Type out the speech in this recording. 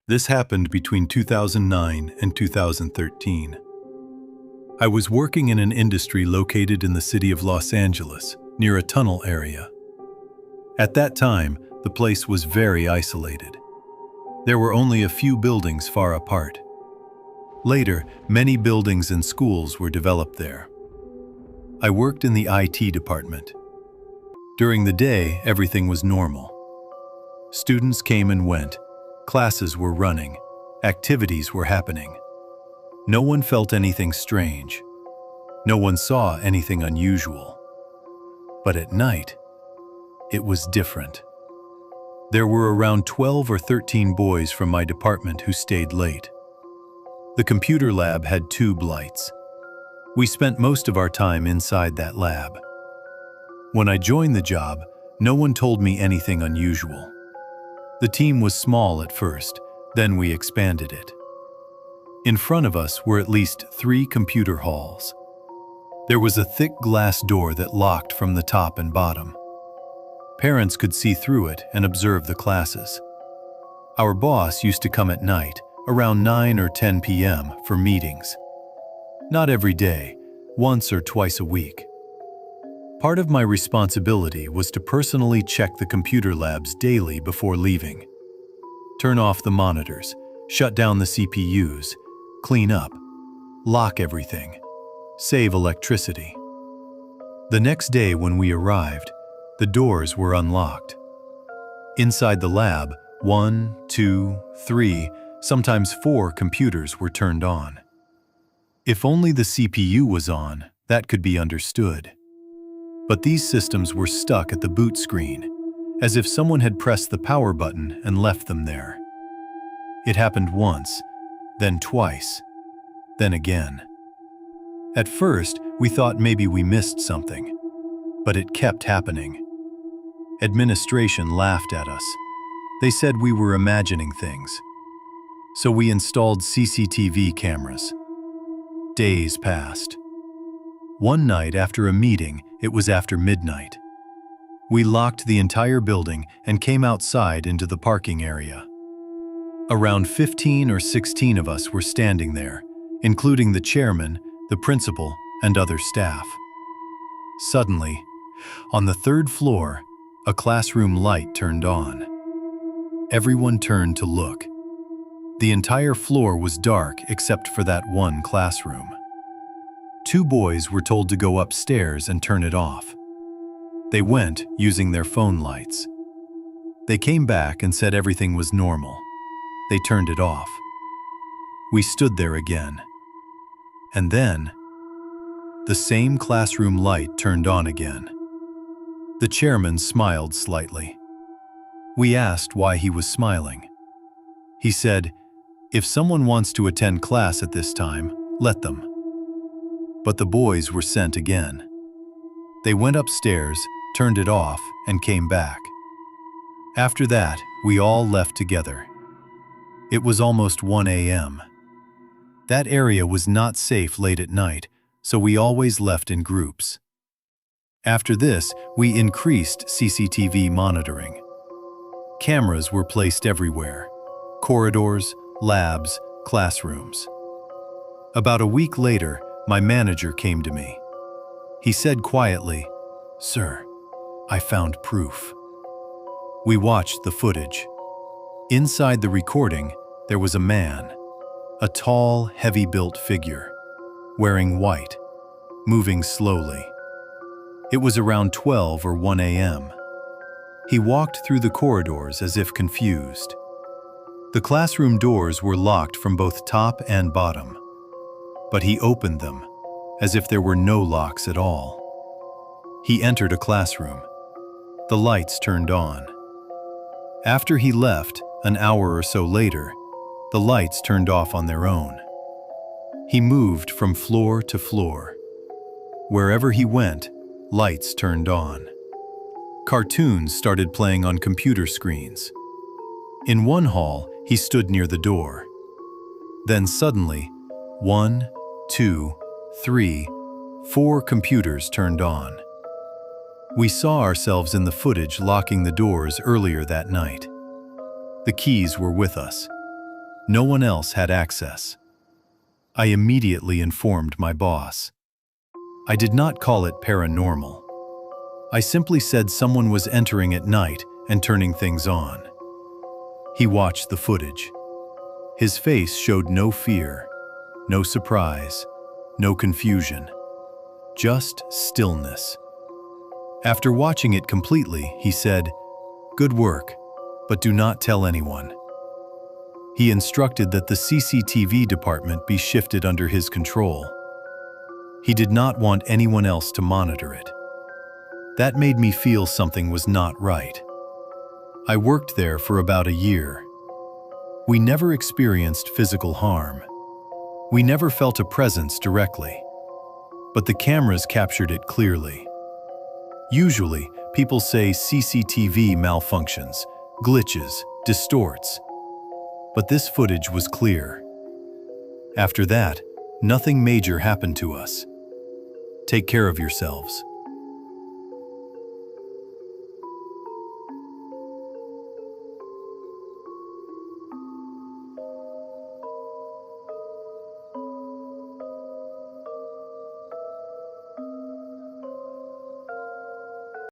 This happened between 2009 and 2013. I was working in an industry located in the city of Los Angeles, near a tunnel area. At that time, the place was very isolated. There were only a few buildings far apart. Later, many buildings and schools were developed there. I worked in the IT department. During the day, everything was normal. Students came and went, classes were running, activities were happening. No one felt anything strange. No one saw anything unusual. But at night, it was different. There were around 12 or 13 boys from my department who stayed late. The computer lab had tube lights. We spent most of our time inside that lab. When I joined the job, no one told me anything unusual. The team was small at first, then we expanded it. In front of us were at least 3 computer halls. There was a thick glass door that locked from the top and bottom. Parents could see through it and observe the classes. Our boss used to come at night, around 9 or 10 p.m. for meetings. Not every day, once or twice a week. Part of my responsibility was to personally check the computer labs daily before leaving. Turn off the monitors, shut down the CPUs, clean up, lock everything, save electricity. The next day when we arrived, the doors were unlocked. Inside the lab, 1, 2, 3, sometimes 4 computers were turned on. If only the CPU was on, that could be understood. But these systems were stuck at the boot screen, as if someone had pressed the power button and left them there. It happened once, then twice, then again. At first, we thought maybe we missed something, but it kept happening. Administration laughed at us. They said we were imagining things. So we installed CCTV cameras. Days passed. One night after a meeting, it was after midnight. We locked the entire building and came outside into the parking area. Around 15 or 16 of us were standing there, including the chairman, the principal, and other staff. Suddenly, on the 3rd floor, a classroom light turned on. Everyone turned to look. The entire floor was dark except for that one classroom. 2 boys were told to go upstairs and turn it off. They went using their phone lights. They came back and said everything was normal. They turned it off. We stood there again. And then, the same classroom light turned on again. The chairman smiled slightly. We asked why he was smiling. He said, "If someone wants to attend class at this time, let them." But the boys were sent again. They went upstairs, turned it off, and came back. After that, we all left together. It was almost 1 a.m. That area was not safe late at night, so we always left in groups. After this, we increased CCTV monitoring. Cameras were placed everywhere: corridors, labs, classrooms. About a week later, my manager came to me. He said quietly, "Sir, I found proof." We watched the footage. Inside the recording, there was a man, a tall, heavy-built figure, wearing white, moving slowly. It was around 12 or 1 a.m. He walked through the corridors as if confused. The classroom doors were locked from both top and bottom, but he opened them as if there were no locks at all. He entered a classroom. The lights turned on. After he left, an hour or so later, the lights turned off on their own. He moved from floor to floor. Wherever he went, lights turned on. Cartoons started playing on computer screens. In one hall, he stood near the door. Then suddenly, 1, 2, 3, 4 computers turned on. We saw ourselves in the footage locking the doors earlier that night. The keys were with us. No one else had access. I immediately informed my boss. I did not call it paranormal. I simply said someone was entering at night and turning things on. He watched the footage. His face showed no fear, no surprise, no confusion, just stillness. After watching it completely, he said, "Good work, but do not tell anyone." He instructed that the CCTV department be shifted under his control. He did not want anyone else to monitor it. That made me feel something was not right. I worked there for about a year. We never experienced physical harm. We never felt a presence directly. But the cameras captured it clearly. Usually, people say CCTV malfunctions, glitches, distorts. But this footage was clear. After that, nothing major happened to us. Take care of yourselves.